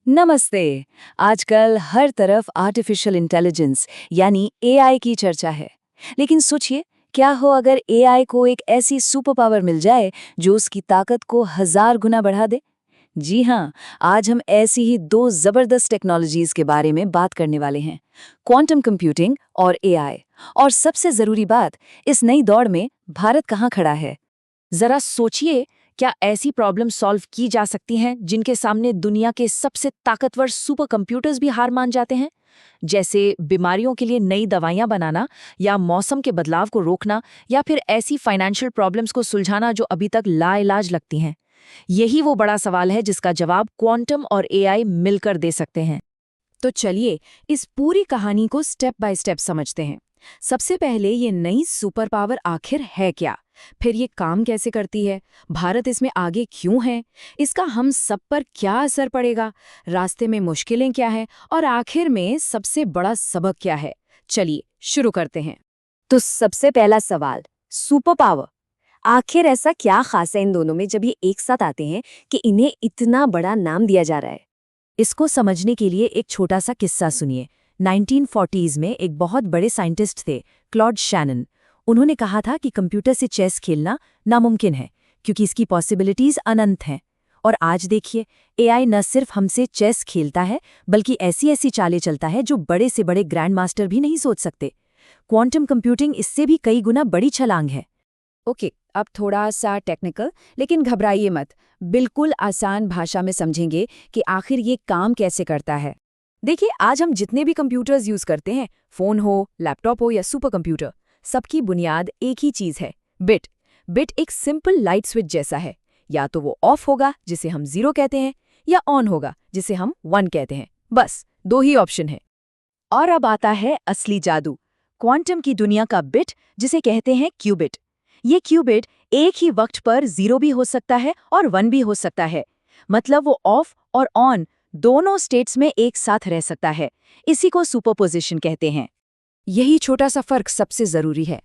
नमस्ते। आजकल हर तरफ आर्टिफिशियल इंटेलिजेंस यानी एआई की चर्चा है। लेकिन सोचिए, क्या हो अगर एआई को एक ऐसी सुपर पावर मिल जाए जो उसकी ताकत को 1000 गुना बढ़ा दे। जी हाँ, आज हम ऐसी ही दो जबरदस्त टेक्नोलॉजीज के बारे में बात करने वाले हैं, क्वांटम कंप्यूटिंग और एआई। और सबसे जरूरी बात, इस नई दौड़ में भारत कहाँ खड़ा है। जरा सोचिए, क्या ऐसी प्रॉब्लम सॉल्व की जा सकती हैं जिनके सामने दुनिया के सबसे ताकतवर सुपर कंप्यूटर्स भी हार मान जाते हैं? जैसे बीमारियों के लिए नई दवाइयां बनाना, या मौसम के बदलाव को रोकना, या फिर ऐसी फाइनेंशियल प्रॉब्लम्स को सुलझाना जो अभी तक लाइलाज लगती हैं। यही वो बड़ा सवाल है जिसका जवाब क्वांटम और एआई मिलकर दे सकते हैं। तो चलिए, इस पूरी कहानी को स्टेप बाय स्टेप समझते हैं। सबसे पहले ये नई सुपर पावर आखिर है क्या, फिर ये काम कैसे करती है, भारत इसमें आगे क्यों है, इसका हम सब पर क्या असर पड़ेगा, रास्ते में मुश्किलें क्या हैं और आखिर में सबसे बड़ा सबक क्या है। चलिए शुरू करते हैं। तो सबसे पहला सवाल, सुपर पावर। आखिर ऐसा क्या खास है इन दोनों में जब ये एक साथ आते हैं कि इन्हें इतना बड़ा नाम दिया जा रहा है। इसको समझने के लिए एक छोटा सा किस्सा सुनिए। 1940s में एक बहुत बड़े साइंटिस्ट थे, क्लॉड शैनन। उन्होंने कहा था कि कंप्यूटर से चेस खेलना नामुमकिन है क्योंकि इसकी पॉसिबिलिटीज अनंत हैं। और आज देखिए, एआई न सिर्फ हमसे चेस खेलता है बल्कि ऐसी ऐसी चालें चलता है जो बड़े से बड़े ग्रैंड मास्टर भी नहीं सोच सकते। क्वांटम कंप्यूटिंग इससे भी कई गुना बड़ी छलांग है। ओके, अब थोड़ा सा टेक्निकल, लेकिन घबराइए मत। बिल्कुल आसान भाषा में समझेंगे कि आखिर ये काम कैसे करता है। देखिए, आज हम जितने भी कंप्यूटर्स यूज करते हैं, फोन हो, लैपटॉप हो या सुपर कंप्यूटर, सबकी बुनियाद एक ही चीज है, बिट। बिट एक सिंपल लाइट स्विच जैसा है। या तो वो ऑफ होगा, जिसे हम 0 कहते हैं, या ऑन होगा, जिसे हम 1 कहते हैं। बस दो ही ऑप्शन है। और अब आता है असली जादू, क्वांटम की दुनिया का बिट, जिसे कहते हैं क्यूबिट। ये क्यूबिट एक ही वक्त पर 0 भी हो सकता है और 1 भी हो सकता है। मतलब वो ऑफ और ऑन दोनों स्टेट्स में एक साथ रह सकता है। इसी को सुपरपोजिशन कहते हैं। यही छोटा सा फर्क सबसे जरूरी है।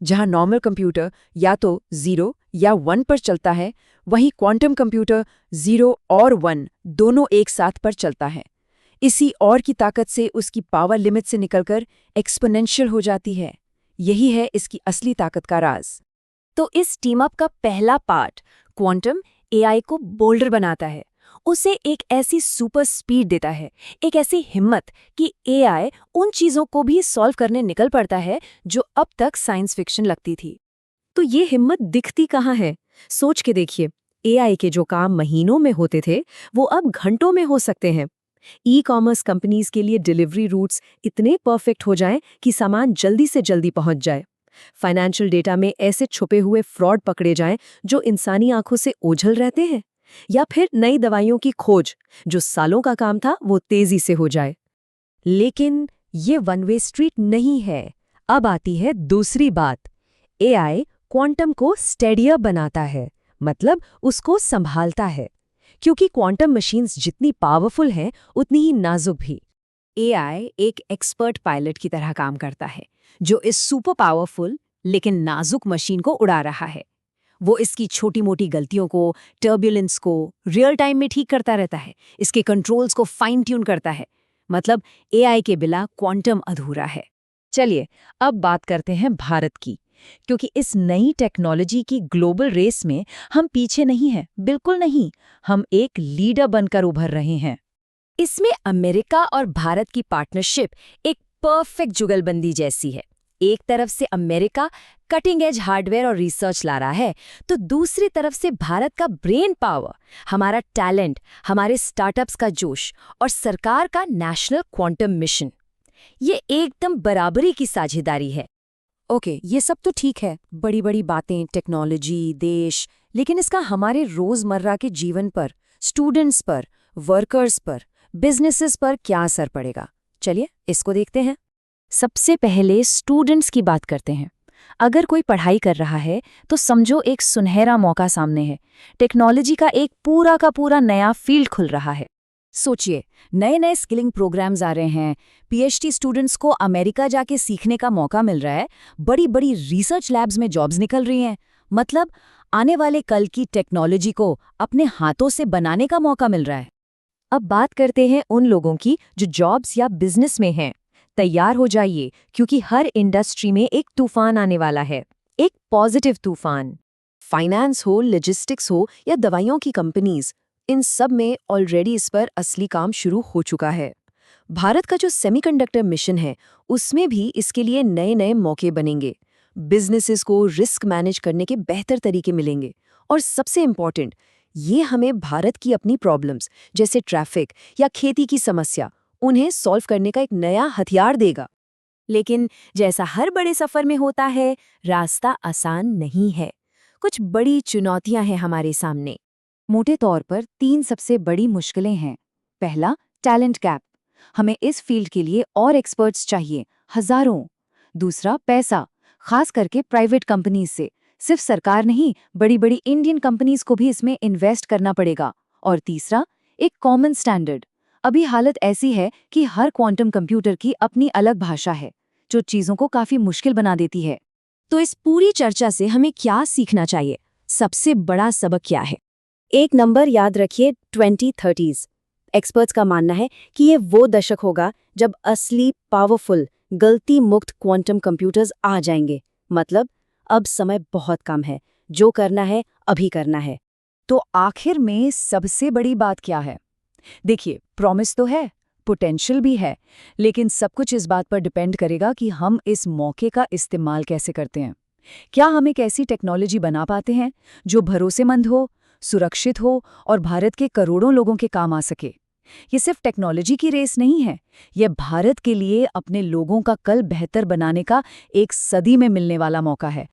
जहां नॉर्मल कंप्यूटर या तो 0 या 1 पर चलता है, वहीं क्वांटम कंप्यूटर 0 और 1 दोनों एक साथ पर चलता है। इसी और की ताकत से उसकी पावर लिमिट से निकलकर एक्सपोनेंशियल हो जाती है। यही है इसकी असली ताकत का राज। तो इस टीम अप का पहला पार्ट, क्वांटम, एआई को बोल्डर बनाता है। उसे एक ऐसी सुपर स्पीड देता है, एक ऐसी हिम्मत कि एआई उन चीजों को भी सॉल्व करने निकल पड़ता है जो अब तक साइंस फिक्शन लगती थी। तो ये हिम्मत दिखती कहाँ है? सोच के देखिए, एआई के जो काम महीनों में होते थे, वो अब घंटों में हो सकते हैं। ई कॉमर्स कंपनीज के लिए डिलीवरी रूट्स इतने परफेक्ट हो जाएं कि सामान जल्दी से जल्दी पहुंच जाए। फाइनेंशियल डेटा में ऐसे छुपे हुए फ्रॉड पकड़े जाएं जो इंसानी आंखों से ओझल रहते हैं। या फिर नई दवाइयों की खोज, जो सालों का काम था, वो तेजी से हो जाए। लेकिन ये वन वे स्ट्रीट नहीं है। अब आती है दूसरी बात। एआई क्वांटम को स्टेडियर बनाता है, मतलब उसको संभालता है। क्योंकि क्वांटम मशीन्स जितनी पावरफुल हैं, उतनी ही नाजुक भी। एआई एक एक्सपर्ट पायलट की तरह काम करता है, जो इस सुपर पावरफुल लेकिन नाजुक मशीन को उड़ा रहा है। वो इसकी छोटी मोटी गलतियों को, टर्बुलेंस को रियल टाइम में ठीक करता रहता है, इसके कंट्रोल्स को फाइन ट्यून करता है। मतलब एआई के बिना क्वांटम अधूरा है। चलिए, अब बात करते हैं भारत की, क्योंकि इस नई टेक्नोलॉजी की ग्लोबल रेस में हम पीछे नहीं हैं, बिल्कुल नहीं। हम एक लीडर बनकर उभर रहे हैं। इसमें अमेरिका और भारत की पार्टनरशिप एक परफेक्ट जुगलबंदी जैसी है। एक तरफ से अमेरिका कटिंग एज हार्डवेयर और रिसर्च ला रहा है, तो दूसरी तरफ से भारत का ब्रेन पावर, हमारा टैलेंट, हमारे स्टार्टअप्स का जोश और सरकार का नेशनल क्वांटम मिशन। ये एकदम बराबरी की साझेदारी है। ओके, ये सब तो ठीक है, बड़ी बड़ी बातें, टेक्नोलॉजी, देश, लेकिन इसका हमारे रोजमर्रा के जीवन पर, स्टूडेंट्स पर, वर्कर्स पर, बिजनेसेस पर क्या असर पड़ेगा? चलिए इसको देखते हैं। सबसे पहले स्टूडेंट्स की बात करते हैं। अगर कोई पढ़ाई कर रहा है तो समझो एक सुनहरा मौका सामने है। टेक्नोलॉजी का एक पूरा का पूरा नया फील्ड खुल रहा है। सोचिए, नए नए स्किलिंग प्रोग्राम्स आ रहे हैं, पीएचडी स्टूडेंट्स को अमेरिका जाके सीखने का मौका मिल रहा है, बड़ी बड़ी रिसर्च लैब्स में जॉब्स निकल रही हैं। मतलब आने वाले कल की टेक्नोलॉजी को अपने हाथों से बनाने का मौका मिल रहा है। अब बात करते हैं उन लोगों की जो जॉब्स या बिजनेस में हैं। तैयार हो जाइए, क्योंकि हर इंडस्ट्री में एक तूफान आने वाला है, एक पॉजिटिव तूफान। फाइनेंस हो, लॉजिस्टिक्स हो या दवाइयों की कंपनीज, इन सब में ऑलरेडी इस पर असली काम शुरू हो चुका है। भारत का जो सेमीकंडक्टर मिशन है, उसमें भी इसके लिए नए नए मौके बनेंगे। बिजनेसेस को रिस्क मैनेज करने के बेहतर तरीके मिलेंगे। और सबसे इम्पॉर्टेंट, ये हमें भारत की अपनी प्रॉब्लम्स जैसे ट्रैफिक या खेती की समस्या, उन्हें सॉल्व करने का एक नया हथियार देगा। लेकिन जैसा हर बड़े सफर में होता है, रास्ता आसान नहीं है। कुछ बड़ी चुनौतियां हैं हमारे सामने। मोटे तौर पर 3 सबसे बड़ी मुश्किलें हैं। पहला, टैलेंट गैप। हमें इस फील्ड के लिए और एक्सपर्ट्स चाहिए, हजारों। दूसरा, पैसा, खास करके प्राइवेट कंपनीज से। सिर्फ सरकार नहीं, बड़ी बड़ी इंडियन कंपनीज को भी इसमें इन्वेस्ट करना पड़ेगा। और तीसरा, एक कॉमन स्टैंडर्ड। अभी हालत ऐसी है कि हर क्वांटम कंप्यूटर की अपनी अलग भाषा है, जो चीजों को काफी मुश्किल बना देती है। तो इस पूरी चर्चा से हमें क्या सीखना चाहिए? सबसे बड़ा सबक क्या है? एक नंबर याद रखिए, 2030s। एक्सपर्ट्स का मानना है कि ये वो दशक होगा जब असली पावरफुल, गलती मुक्त क्वांटम कंप्यूटर्स आ जाएंगे। मतलब अब समय बहुत कम है, जो करना है अभी करना है। तो आखिर में सबसे बड़ी बात क्या है? देखिए, प्रॉमिस तो है, पोटेंशियल भी है, लेकिन सब कुछ इस बात पर डिपेंड करेगा कि हम इस मौके का इस्तेमाल कैसे करते हैं। क्या हम एक ऐसी टेक्नोलॉजी बना पाते हैं जो भरोसेमंद हो, सुरक्षित हो और भारत के करोड़ों लोगों के काम आ सके? ये सिर्फ टेक्नोलॉजी की रेस नहीं है, यह भारत के लिए अपने लोगों का कल बेहतर बनाने का एक सदी में मिलने वाला मौका है।